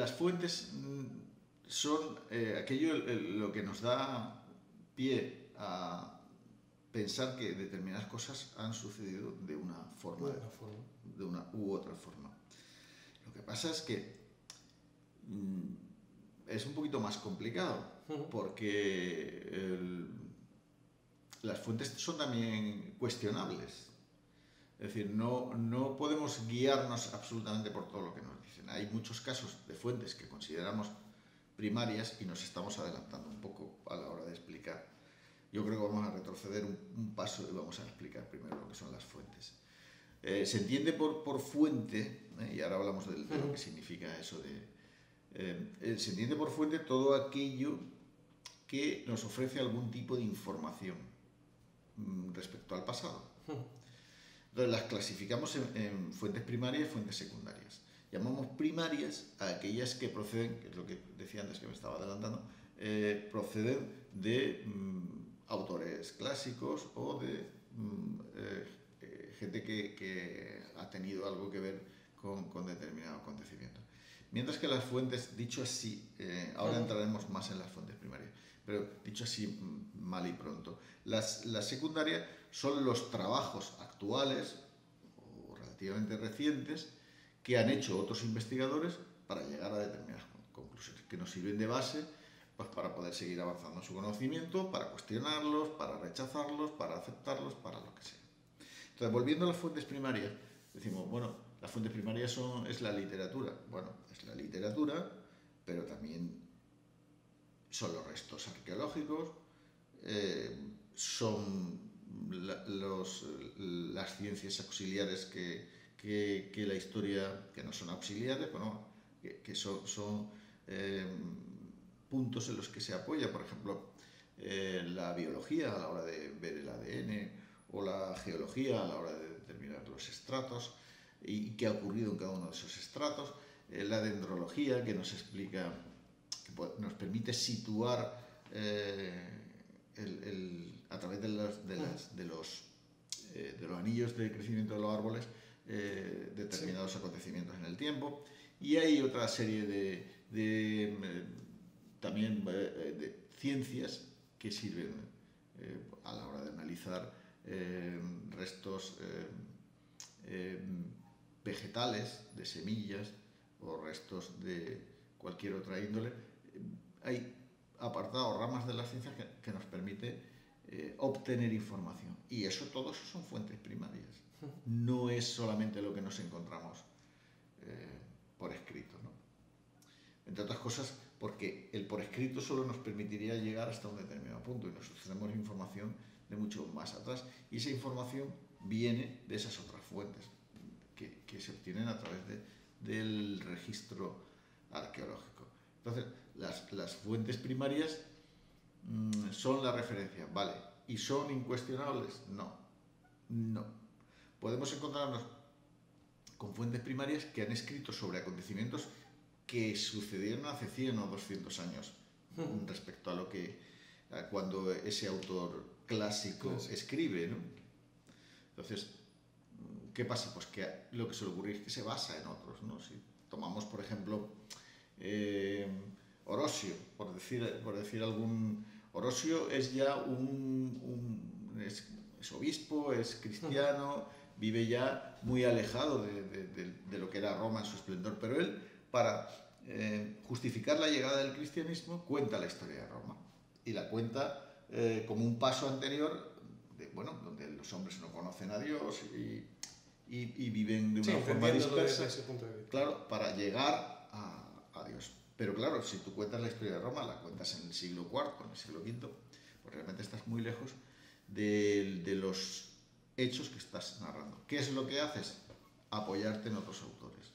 las fuentes son aquello lo que nos da pie a pensar que determinadas cosas han sucedido de una forma, de una u otra forma. Lo que pasa es que es un poquito más complicado, porque las fuentes son también cuestionables. Es decir, no podemos guiarnos absolutamente por todo lo que nos dicen. Hay muchos casos de fuentes que consideramos primarias y nos estamos adelantando un poco a la hora de explicar. Yo creo que vamos a retroceder un paso y vamos a explicar primero lo que son las fuentes. Se entiende por fuente, y ahora hablamos de lo que significa eso se entiende por fuente todo aquello que nos ofrece algún tipo de información respecto al pasado. Entonces las clasificamos en fuentes primarias y fuentes secundarias. Llamamos primarias a aquellas que proceden, que es lo que decía antes que me estaba adelantando, proceden de autores clásicos o de gente que ha tenido algo que ver con determinado acontecimiento. Mientras que las fuentes, dicho así, ahora entraremos más en las fuentes primarias, pero dicho así mal y pronto, las secundarias son los trabajos actuales o relativamente recientes que han hecho otros investigadores para llegar a determinadas conclusiones, que nos sirven de base pues, para poder seguir avanzando en su conocimiento, para cuestionarlos, para rechazarlos, para aceptarlos, para lo que sea. Entonces, volviendo a las fuentes primarias, decimos, bueno, las fuentes primarias es la literatura. Bueno, es la literatura, pero también son los restos arqueológicos, son las ciencias auxiliares que la historia, que no son auxiliares, bueno, que son puntos en los que se apoya, por ejemplo, la biología a la hora de ver el ADN o la geología a la hora de determinar los estratos y qué ha ocurrido en cada uno de esos estratos, la dendrología que nos explica, que nos permite situar a través de los anillos de crecimiento de los árboles determinados acontecimientos en el tiempo, y hay otra serie también de ciencias que sirven a la hora de analizar restos vegetales, de semillas o restos de cualquier otra índole. Hay apartados, ramas de las ciencias que nos permite obtener información, y todo eso son fuentes primarias. No es solamente lo que nos encontramos por escrito, ¿no? Entre otras cosas porque el por escrito solo nos permitiría llegar hasta un determinado punto, y nosotros tenemos información de mucho más atrás, y esa información viene de esas otras fuentes que se obtienen a través del registro arqueológico. Entonces, las fuentes primarias son la referencia, ¿vale? ¿Y son incuestionables? No. Podemos encontrarnos con fuentes primarias que han escrito sobre acontecimientos que sucedieron hace 100 o 200 años respecto a lo que cuando ese autor clásico escribe, ¿no? Entonces, ¿qué pasa? Pues que lo que suele ocurrir es que se basa en otros, ¿no? Si tomamos, por ejemplo, Orosio, por decir algún... Orosio es ya es obispo, es cristiano, vive ya muy alejado de lo que era Roma en su esplendor, pero él, para justificar la llegada del cristianismo, cuenta la historia de Roma, y la cuenta como un paso anterior, donde los hombres no conocen a Dios y viven de una forma dispersa, claro, para llegar a Dios. Pero claro, si tú cuentas la historia de Roma, la cuentas en el siglo IV, en el siglo V, pues realmente estás muy lejos de los hechos que estás narrando. ¿Qué es lo que haces? Apoyarte en otros autores.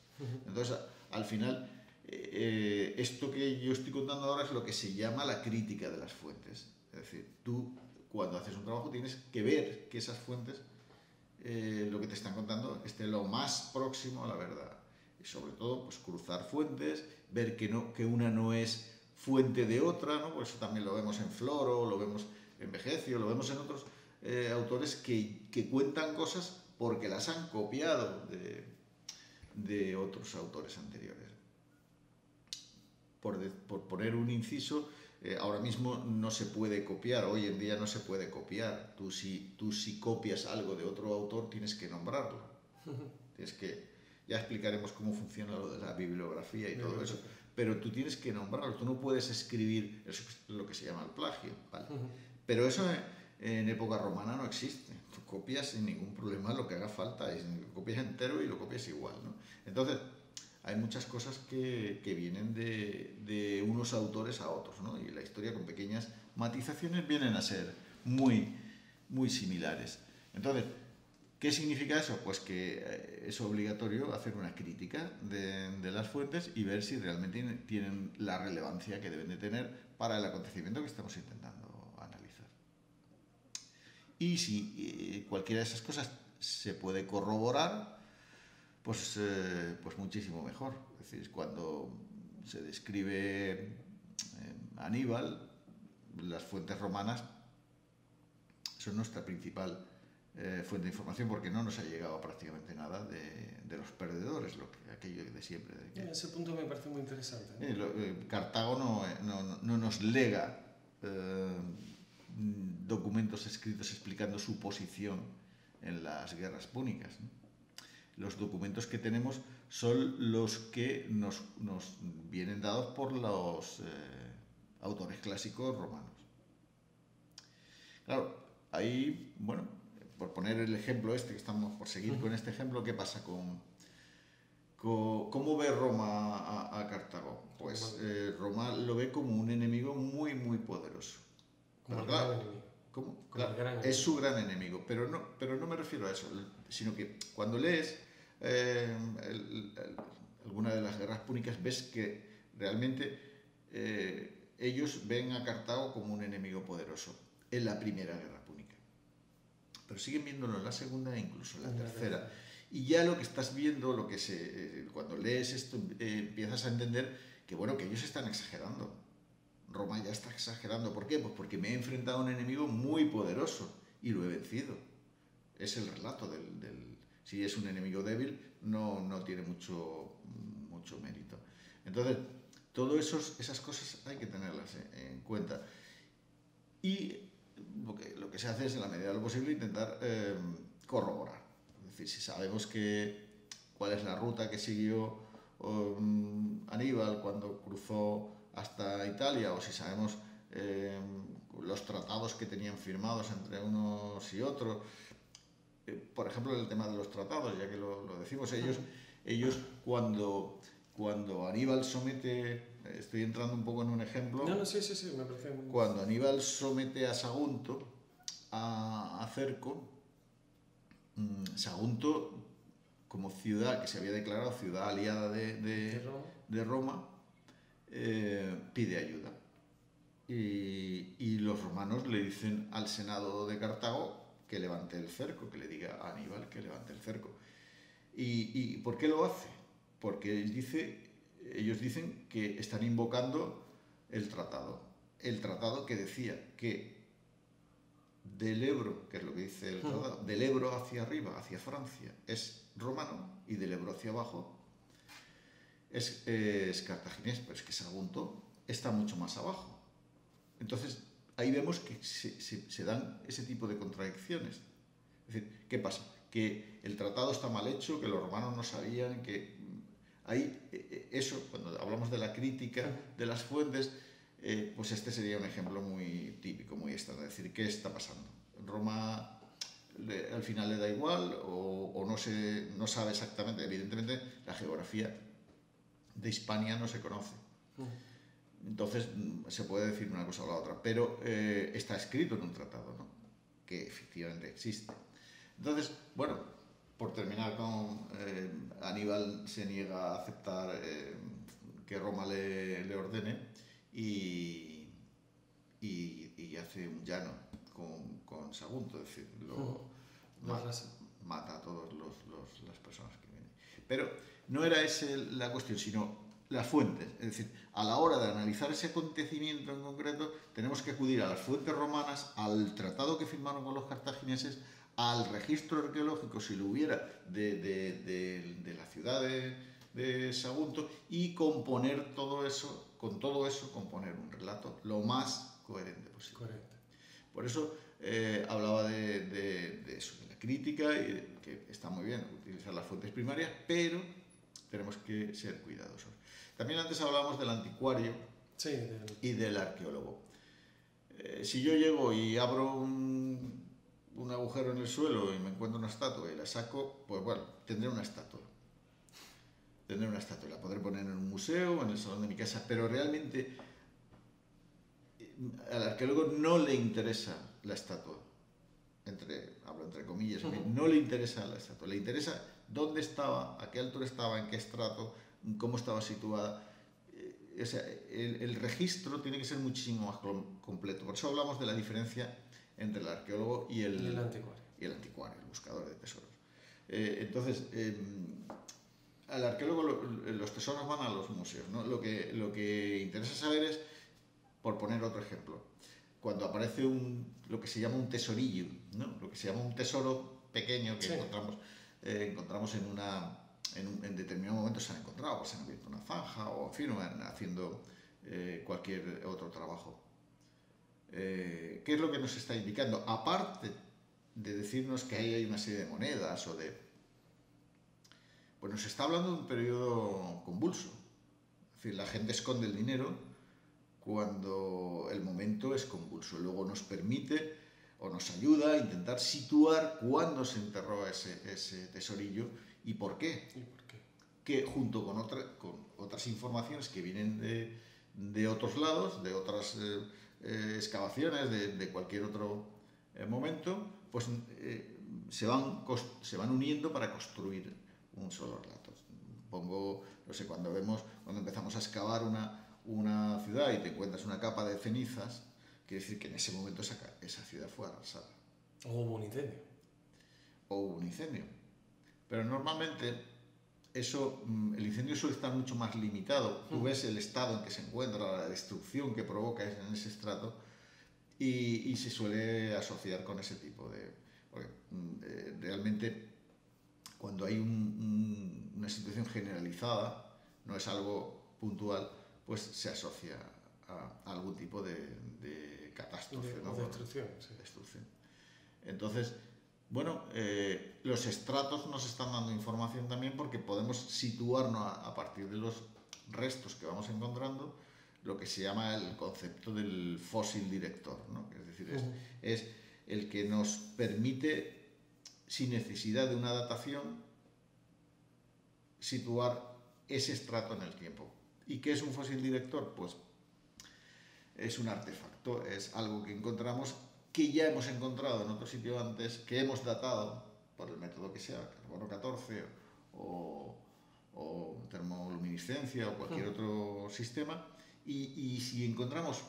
Entonces, al final, esto que yo estoy contando ahora es lo que se llama la crítica de las fuentes. Es decir, tú, cuando haces un trabajo, tienes que ver que esas fuentes, lo que te están contando, esté lo más próximo a la verdad. Y sobre todo, pues cruzar fuentes, ver que una no es fuente de otra, ¿no? Por eso también lo vemos en Floro, lo vemos en Vegecio, lo vemos en otros autores que cuentan cosas porque las han copiado de otros autores anteriores. por poner un inciso, ahora mismo no se puede copiar, hoy en día no se puede copiar. Tú si copias algo de otro autor tienes que nombrarlo. Tienes que, ya explicaremos cómo funciona lo de la bibliografía y todo eso, pero tú tienes que nombrarlo, tú no puedes escribir, eso es lo que se llama el plagio, ¿vale? Pero eso en época romana no existe. Tú copias sin ningún problema lo que haga falta, copias entero y lo copias igual, ¿no? Entonces, hay muchas cosas que vienen de unos autores a otros, ¿no? Y la historia, con pequeñas matizaciones, vienen a ser muy, muy similares. Entonces, ¿qué significa eso? Pues que es obligatorio hacer una crítica de las fuentes y ver si realmente tienen la relevancia que deben de tener para el acontecimiento que estamos intentando analizar. Y si cualquiera de esas cosas se puede corroborar, pues muchísimo mejor. Es decir, cuando se describe Aníbal, las fuentes romanas son nuestra principal fuente de información, porque no nos ha llegado prácticamente nada de los perdedores, aquello de siempre. Ese punto me parece muy interesante, ¿no? Cartago no nos lega documentos escritos explicando su posición en las guerras púnicas, ¿no? Los documentos que tenemos son los que nos vienen dados por los autores clásicos romanos. Claro, ahí, bueno, por poner el ejemplo que estamos por seguir con este ejemplo, ¿qué pasa cómo ve Roma a Cartago? Pues Roma lo ve como un enemigo muy, muy poderoso. Como el gran enemigo. Claro, es su gran enemigo, pero no me refiero a eso, sino que cuando lees alguna de las guerras púnicas, ves que realmente ellos ven a Cartago como un enemigo poderoso en la primera guerra púnica, pero siguen viéndolo en la segunda e incluso en la tercera. Y ya lo que estás viendo, cuando lees esto, empiezas a entender que, bueno, que ellos están exagerando. Roma ya está exagerando. ¿Por qué? Pues porque me he enfrentado a un enemigo muy poderoso y lo he vencido. Es el relato si es un enemigo débil, no tiene mucho mérito. Entonces, todas esas cosas hay que tenerlas en cuenta. Y lo que se hace es, en la medida de lo posible, intentar corroborar. Es decir, si sabemos cuál es la ruta que siguió Aníbal cuando cruzó hasta Italia, o si sabemos los tratados que tenían firmados entre unos y otros. Por ejemplo, el tema de los tratados, ya que lo decimos, ellos cuando Aníbal somete, estoy entrando un poco en un ejemplo. Sí, me parece muy... Cuando Aníbal somete a Sagunto a Cerco, Sagunto, como ciudad que se había declarado ciudad aliada de Roma, pide ayuda. Y los romanos le dicen al Senado de Cartago que levante el cerco, que le diga a Aníbal que levante el cerco. ¿Y por qué lo hace? Porque ellos dicen que están invocando el tratado que decía que del Ebro, que es lo que dice el tratado, del Ebro hacia arriba, hacia Francia, es romano, y del Ebro hacia abajo es cartaginés, pero es que Sagunto está mucho más abajo. Entonces, ahí vemos que se dan ese tipo de contradicciones. Es decir, ¿qué pasa? Que el tratado está mal hecho, que los romanos no sabían, que eso, cuando hablamos de la crítica de las fuentes, pues este sería un ejemplo muy típico, muy estándar. Es decir, ¿qué está pasando? Roma al final le da igual o no sabe exactamente. Evidentemente, la geografía de Hispania no se conoce. Entonces se puede decir una cosa o la otra, pero está escrito en un tratado, ¿no? Que efectivamente existe. Entonces, bueno, por terminar con Aníbal se niega a aceptar que Roma le ordene y hace un llano con Sagunto, es decir, mata a todas las personas que vienen. Pero no era esa la cuestión, sino las fuentes. Es decir, a la hora de analizar ese acontecimiento en concreto, tenemos que acudir a las fuentes romanas, al tratado que firmaron con los cartagineses, al registro arqueológico, si lo hubiera, de la ciudad de Sagunto y componer todo eso, con todo eso, componer un relato lo más coherente posible. Correcto. Por eso hablaba de eso, de la crítica, y que está muy bien utilizar las fuentes primarias, pero tenemos que ser cuidadosos. También antes hablábamos del anticuario y del arqueólogo. Si yo llego y abro un agujero en el suelo y me encuentro una estatua y la saco, pues bueno, tendré una estatua. La podré poner en un museo o en el salón de mi casa, pero realmente al arqueólogo no le interesa la estatua. Hablo entre comillas, no le interesa la estatua, le interesa dónde estaba, a qué altura estaba, en qué estrato, cómo estaba situada. O sea, el registro tiene que ser muchísimo más completo. Por eso hablamos de la diferencia entre el arqueólogo y el anticuario, el buscador de tesoros. Entonces, al arqueólogo los tesoros van a los museos, ¿no? Lo que interesa saber es, por poner otro ejemplo, cuando aparece lo que se llama un tesorillo, ¿no? Lo que se llama un tesoro pequeño que encontramos en determinado momento se han encontrado, pues se han abierto una zanja o en fin, haciendo cualquier otro trabajo. ¿Qué es lo que nos está indicando? Aparte de decirnos que ahí hay una serie de monedas pues nos está hablando de un periodo convulso. Es decir, la gente esconde el dinero cuando el momento es convulso. Luego nos permite o nos ayuda a intentar situar cuándo se enterró ese tesorillo y por qué. Que junto con otras informaciones que vienen de otros lados, de otras excavaciones, de cualquier otro momento, pues se van uniendo para construir un solo relato. No sé, cuando empezamos a excavar una ciudad y te encuentras una capa de cenizas, quiere decir que en ese momento esa ciudad fue arrasada. O hubo un incendio. Pero normalmente el incendio suele estar mucho más limitado. Tú ves el estado en que se encuentra, la destrucción que provoca en ese estrato y se suele asociar con ese tipo de... Porque realmente cuando hay una situación generalizada, no es algo puntual, pues se asocia a algún tipo de catástrofe, ¿no? Destrucción. Entonces, bueno, los estratos nos están dando información también porque podemos situarnos a partir de los restos que vamos encontrando, lo que se llama el concepto del fósil director, ¿no? Es decir, es el que nos permite, sin necesidad de una datación, situar ese estrato en el tiempo. ¿Y qué es un fósil director? Pues es un artefacto, es algo que encontramos, que ya hemos encontrado en otro sitio antes, que hemos datado por el método que sea, carbono 14 o termoluminiscencia o cualquier otro sistema, y si encontramos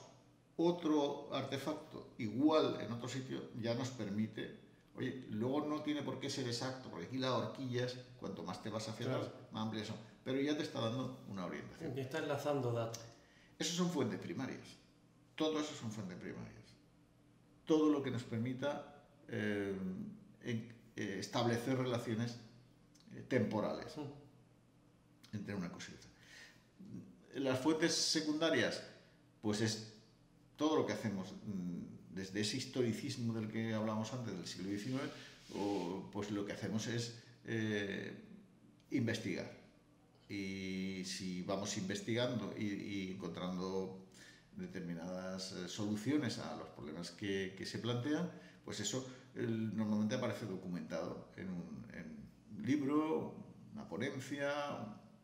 otro artefacto igual en otro sitio, ya nos permite, oye, luego no tiene por qué ser exacto, porque aquí las horquillas, cuanto más te vas hacia atrás, más amplias son, pero ya te está dando una orientación. Y está enlazando datos. Esos son fuentes primarias. Todo eso son fuentes primarias. Todo lo que nos permita establecer relaciones temporales entre una cosa y otra. Las fuentes secundarias, pues es todo lo que hacemos desde ese historicismo del que hablábamos antes, del siglo XIX, pues lo que hacemos es investigar. Y si vamos investigando y encontrando determinadas soluciones a los problemas que se plantean, pues eso normalmente aparece documentado en un libro, una ponencia,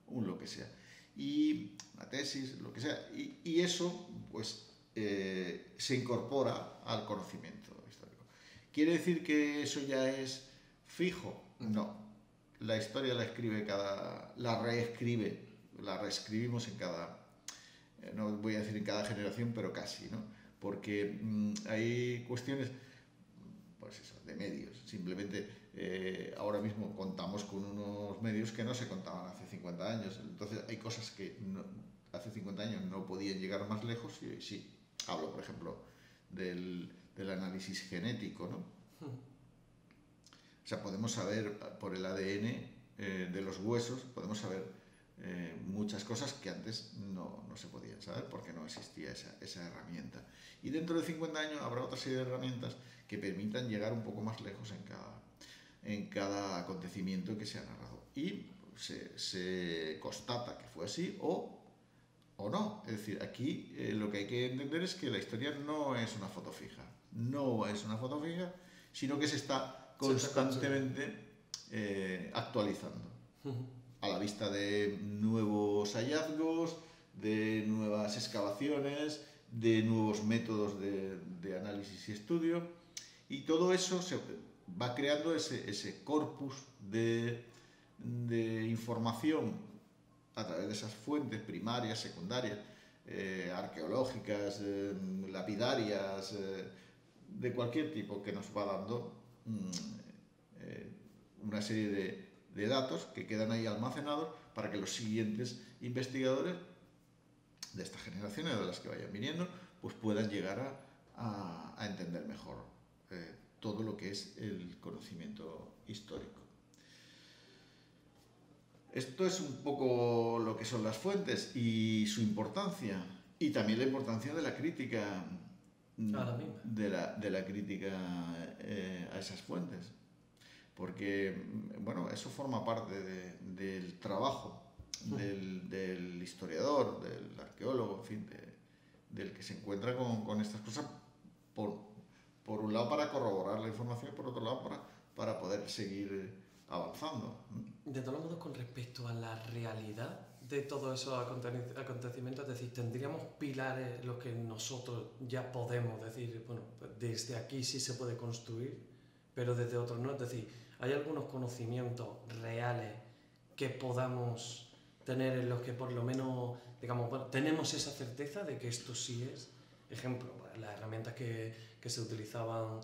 un lo que sea, y una tesis, lo que sea, y eso pues se incorpora al conocimiento histórico. ¿Quiere decir que eso ya es fijo? No. La historia la reescribimos en cada, no voy a decir en cada generación, pero casi, ¿no? Porque hay cuestiones, pues eso, de medios. Simplemente ahora mismo contamos con unos medios que no se contaban hace 50 años. Entonces hay cosas que hace 50 años no podían llegar más lejos y hoy sí. Hablo, por ejemplo, del análisis genético, ¿no? O sea, podemos saber por el ADN de los huesos, podemos saber muchas cosas que antes no se podían saber porque no existía esa herramienta. Y dentro de 50 años habrá otra serie de herramientas que permitan llegar un poco más lejos en cada acontecimiento que se ha narrado. Y se constata que fue así o no. Es decir, aquí lo que hay que entender es que la historia no es una foto fija. No es una foto fija, sino que se está constantemente actualizando. A la vista de nuevos hallazgos, de nuevas excavaciones, de nuevos métodos de análisis y estudio. Y todo eso se va creando ese corpus de información a través de esas fuentes primarias, secundarias, arqueológicas, lapidarias, de cualquier tipo, que nos va dando una serie de datos que quedan ahí almacenados para que los siguientes investigadores de estas generaciones, de las que vayan viniendo, pues puedan llegar a entender mejor todo lo que es el conocimiento histórico. Esto es un poco lo que son las fuentes y su importancia, y también la importancia de la crítica, de la crítica a esas fuentes, porque bueno, eso forma parte del trabajo del historiador, del arqueólogo, en fin, del que se encuentra con estas cosas, por un lado para corroborar la información y por otro lado para poder seguir avanzando. De todos modos, con respecto a la realidad de todos esos acontecimientos, es decir, tendríamos pilares los que nosotros ya podemos decir, bueno, desde aquí sí se puede construir, pero desde otros no. Es decir, hay algunos conocimientos reales que podamos tener en los que por lo menos, digamos, bueno, tenemos esa certeza de que esto sí es. Ejemplo, las herramientas que se utilizaban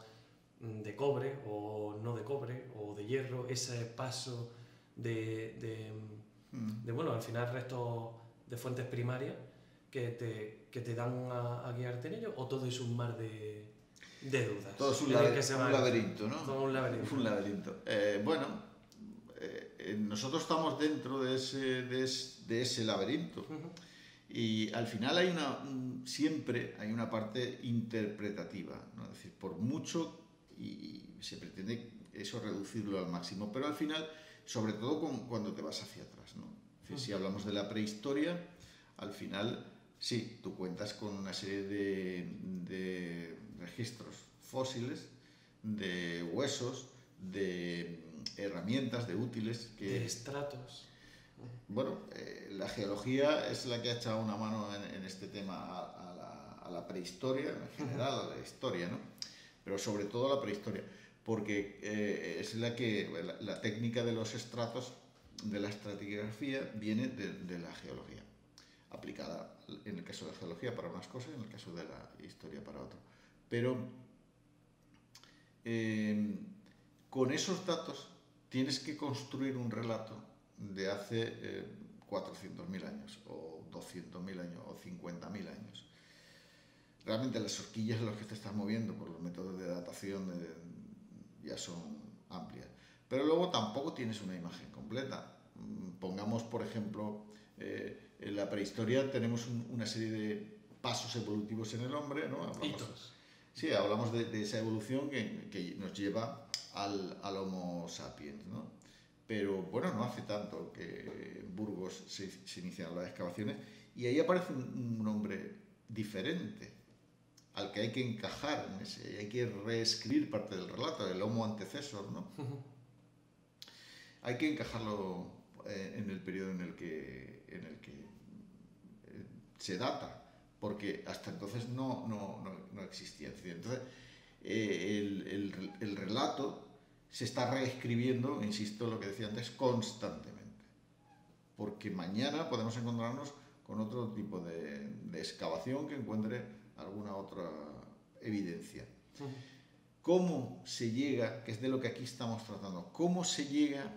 de cobre o no de cobre o de hierro, ese paso de bueno, al final restos de fuentes primarias que te dan a guiarte en ello, o todo es un mar de dudas. Todo es un laberinto, ¿no? Todo un laberinto. Un laberinto. Nosotros estamos dentro de ese laberinto. Y al final siempre hay una parte interpretativa, ¿no? Es decir, por mucho, y se pretende eso reducirlo al máximo, pero al final, sobre todo cuando te vas hacia atrás, ¿no? Es decir, si hablamos de la prehistoria, al final, sí, tú cuentas con una serie de registros fósiles, de huesos, de herramientas, de útiles, de estratos. Bueno, la geología es la que ha echado una mano en este tema a la prehistoria, en general, a la historia, ¿no? Pero sobre todo a la prehistoria, porque es la técnica de los estratos, de la estratigrafía, viene de la geología, aplicada en el caso de la geología para unas cosas, en el caso de la historia para otro. Pero con esos datos tienes que construir un relato de hace 400.000 años, o 200.000 años, o 50.000 años. Realmente las horquillas en las que te estás moviendo por los métodos de datación ya son amplias. Pero luego tampoco tienes una imagen completa. Pongamos, por ejemplo, en la prehistoria tenemos una serie de pasos evolutivos en el hombre, ¿no? Sí, hablamos de esa evolución que nos lleva al Homo sapiens, ¿no? Pero bueno, no hace tanto que en Burgos se iniciaron las excavaciones y ahí aparece un hombre diferente al que hay que encajar en ese, hay que reescribir parte del relato, el Homo antecesor, ¿no? Hay que encajarlo en el periodo en el que se data, porque hasta entonces no existía. Entonces, el relato se está reescribiendo, insisto, lo que decía antes, constantemente. Porque mañana podemos encontrarnos con otro tipo de excavación que encuentre alguna otra evidencia. ¿Cómo se llega, que es de lo que aquí estamos tratando, cómo se llega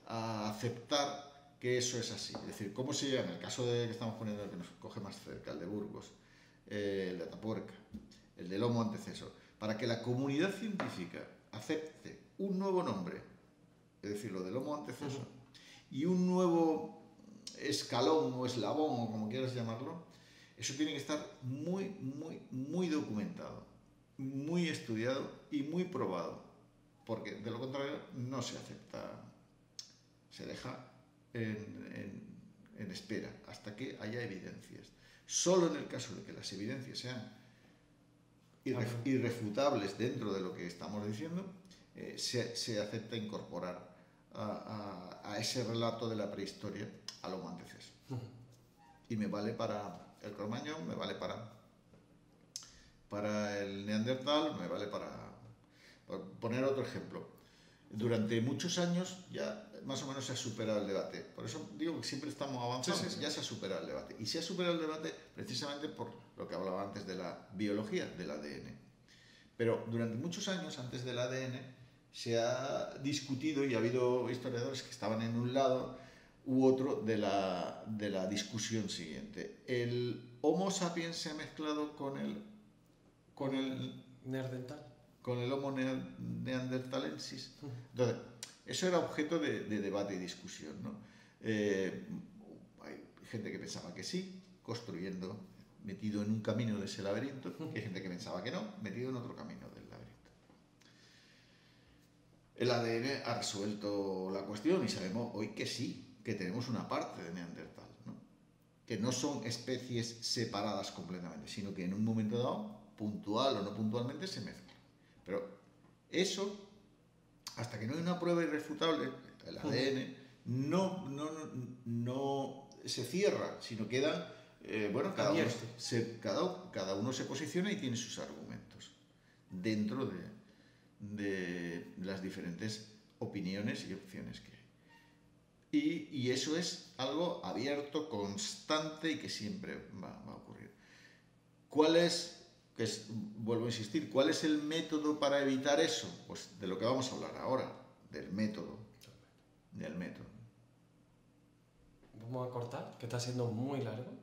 a aceptar que eso es así? Es decir, ¿cómo se llega, en el caso de que estamos poniendo, el que nos coge más cerca, el de Burgos, el de Atapuerca, el del Homo antecesor, para que la comunidad científica acepte un nuevo nombre, es decir, lo del Homo antecesor, y un nuevo escalón o eslabón o como quieras llamarlo, eso tiene que estar muy documentado, muy estudiado y muy probado, porque de lo contrario no se acepta, se deja en espera hasta que haya evidencias. Solo en el caso de que las evidencias sean irrefutables dentro de lo que estamos diciendo, se acepta incorporar a ese relato de la prehistoria al Homo antecesor. Y me vale para el Cro-Magnon, me vale para el Neandertal, me vale para poner otro ejemplo. Durante muchos años ya más o menos se ha superado el debate. Por eso digo que siempre estamos avanzando. Sí. Ya se ha superado el debate. Y se ha superado el debate precisamente por lo que hablaba antes de la biología del ADN. Pero durante muchos años antes del ADN se ha discutido y ha habido historiadores que estaban en un lado u otro de la discusión siguiente. El Homo sapiens se ha mezclado con el Neandertal. Con el Homo neanderthalensis. Entonces, eso era objeto de debate y discusión, ¿no? Hay gente que pensaba que sí, construyendo, metido en un camino de ese laberinto, y hay gente que pensaba que no, metido en otro camino del laberinto. El ADN ha resuelto la cuestión y sabemos hoy que sí, que tenemos una parte de Neandertal, ¿no? Que no son especies separadas completamente, sino que en un momento dado, puntual o no puntualmente, se mezclan. Pero eso, hasta que no hay una prueba irrefutable, el ADN no se cierra, sino queda, bueno, cada uno se posiciona y tiene sus argumentos dentro de las diferentes opiniones y opciones que hay. Y eso es algo abierto, constante y que siempre va a ocurrir. Vuelvo a insistir, ¿cuál es el método para evitar eso? Pues de lo que vamos a hablar ahora, del método. Vamos a cortar, que está siendo muy largo.